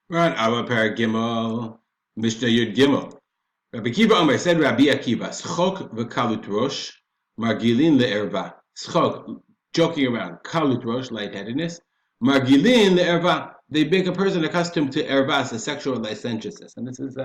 We're on Avot Gimel, Mishnah Yud Gimel. Rabbi Akiva Omer said, Rabbi Akiva, Schok v'kalut rosh, margilin le'erva. Schok, joking around, kalut rosh, lightheadedness. Margilin le'erva. They make a person accustomed to ervas, a sexual licentiousness. And this is,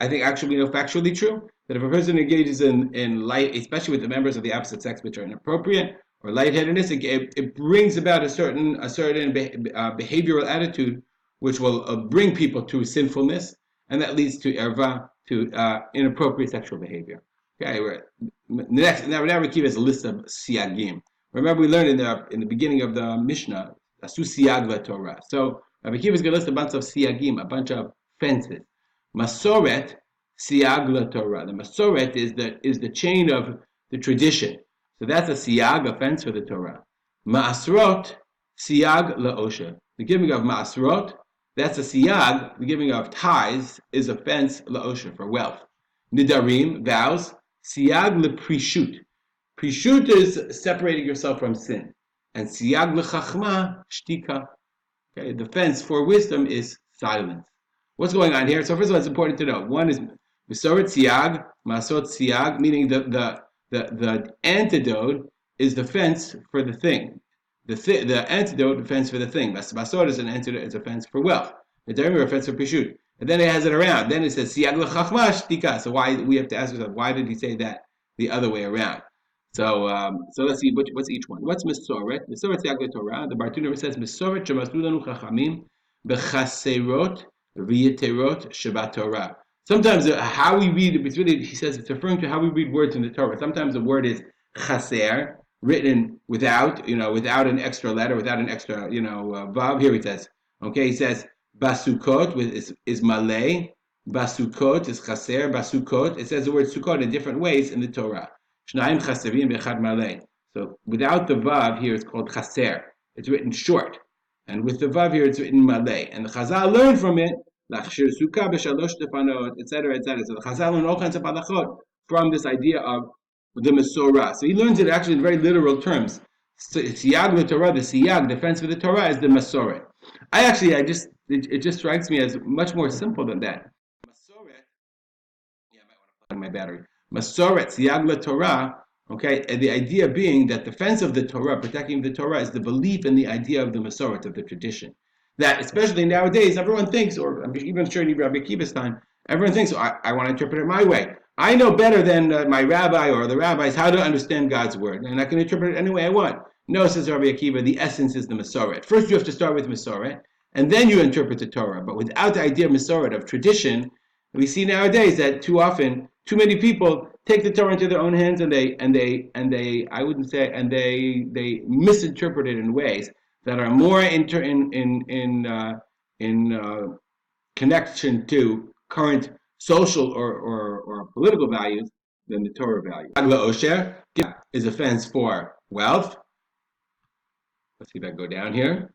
I think, actually, factually true. That if a person engages in light, especially with the members of the opposite sex, which are inappropriate, or lightheadedness, it brings about a certain behavioral attitude which will bring people to sinfulness, and that leads to erva, to inappropriate sexual behavior. Okay, next, now Rabbi Akiva is a list of siagim. Remember, we learned in the beginning of the Mishnah, asu siag la Torah. So Rabbi Akiva is going to list a bunch of siagim, a bunch of fences. Masoret siag la Torah. The masoret is the chain of the tradition. So that's a siag, a fence for the Torah. Ma'asrot siag la osher. The giving of ma'asrot, that's a siyag. The giving of tithes is a fence la'osher, for wealth. Nidarim, vows, siyag leprishut. Prishut is separating yourself from sin. And siyag lechachma, shtika. Okay, the fence for wisdom is silence. What's going on here? So first of all, it's important to know. One is misoret siyag, masot siyag, meaning the antidote is the fence for the thing. The antidote, defense for the thing. Basod is an antidote, it's a fence for wealth. The derima, a fence for pishut. And then it has it around. Then it says siyag l'chachma shtika. So why we have to ask ourselves, why did he say that the other way around? So let's see what's each one. What's misoret? Misoret siyag l'torah. The Bartuner says misoret shemasu lanu chachamim bechaserot v'yeterot shebat Torah. Sometimes how we read it's really, he says it's referring to how we read words in the Torah. Sometimes the word is chaser, written without an extra letter, without an extra, vav. Here he says, okay, he says, basukot is malay, basukot is chaser, basukot. It says the word sukot in different ways in the Torah. Shnayim chaserim bechad malay. So without the vav here, it's called chaser. It's written short. And with the vav here, it's written malay. And the Chazal learned from it, lachshir sukkah b'shalosh tefanot, etc., etc. So the Chazal learned all kinds of halachot from this idea of the Mesorah. So he learns it actually in very literal terms. Siyag the Torah, the siyag, the fence for the Torah, is the Mesorah. It just strikes me as much more simple than that. Mesorah, yeah, I might want to plug my battery. Mesorah, siyag the Torah, okay, and the idea being that the fence of the Torah, protecting the Torah, is the belief in the idea of the Mesorah, of the tradition. That, especially nowadays, everyone thinks, or I'm even sure in Rabbi Akiva's time, everyone thinks, I want to interpret it my way. I know better than my rabbi or the rabbis how to understand God's word, and I can interpret it any way I want. No, says Rabbi Akiva, the essence is the Masoret. First, you have to start with Masoret, and then you interpret the Torah. But without the idea of Masoret, of tradition, we see nowadays that too often, too many people take the Torah into their own hands, and they misinterpret it in ways that are more in connection to current social or political values than the Torah value. Agla Osher is a fence for wealth. Let's see if I can go down here.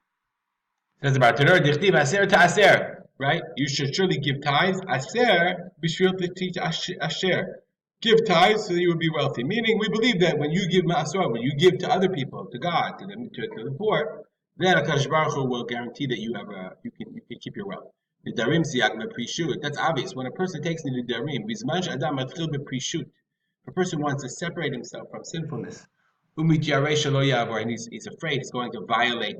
It says about Torah, Dichtiv Aser to Aser, right? You should surely give tithes. Aser, Bishvil teach Asher. Give tithes so that you will be wealthy. Meaning, we believe that when you give Ma'asor, when you give to other people, to God, to the poor, then HaKadosh Baruch Hu will guarantee that you can keep your wealth. Nidarim siyag leprishut. That's obvious. When a person takes the nidarim, bizman adam matchil beprishut. A person wants to separate himself from sinfulness. And he's afraid he's going to violate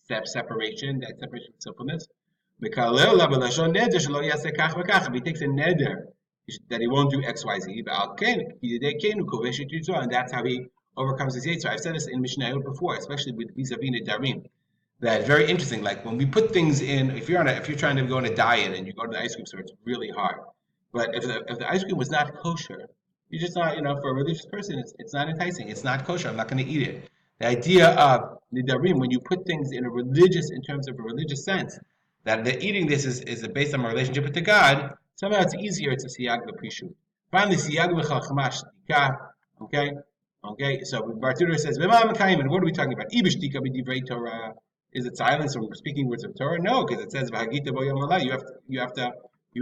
that separation from sinfulness. If he takes a neder that he won't do X, Y, Z, and that's how he overcomes his yetzer. I've said this in Mishnah before, especially with vis-a-vis nidarim. That's very interesting. Like when we put things in, if you're trying to go on a diet and you go to the ice cream store, it's really hard. But if the ice cream was not kosher, you're just not, for a religious person, it's not enticing. It's not kosher. I'm not going to eat it. The idea of nidarim, when you put things in terms of a religious sense, that the eating this is based on my relationship with the God, somehow it's easier to siyag l'prishut. Finally, siyag l'chalchamash tika. Okay. So Bartuner says, and what are we talking about? Ibishtika b'divrei Torah. Is it silence from speaking words of Torah? No, because it says "V'hagita bo yom v'layla." You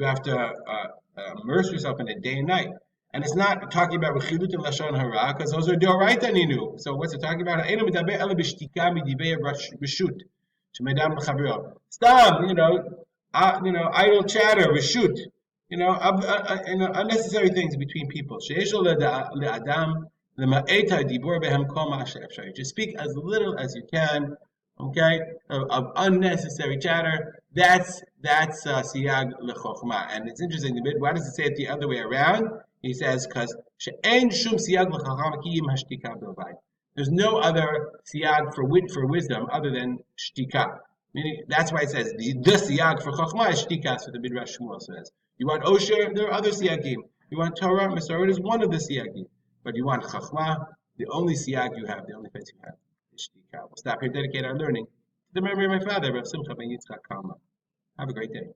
have to immerse yourself in it day and night, and it's not talking about rechilut and lashon hara because those are doraita ninu. So what's it talking about? Stop, idle chatter, reshoot, unnecessary things between people. Just speak as little as you can, okay, of unnecessary chatter. That's siyag lechokhma. And it's interesting. Why does it say it the other way around? He says because she'en shum siyag lechokhma ki im hashtika b'lvad. There's no other siyag for wisdom other than shtika. Meaning that's why it says the siyag for chachma is shtika. So the Midrash Shmuel says. You want osher, there are other siyagim. You want Torah, Masorah is one of the siyagim. But you want chachma, the only siyag you have, the only place you have is shtika. We'll stop here, dedicate our learning to the memory of my father, Rav Simcha ben Yitzchak Kalman. Have a great day.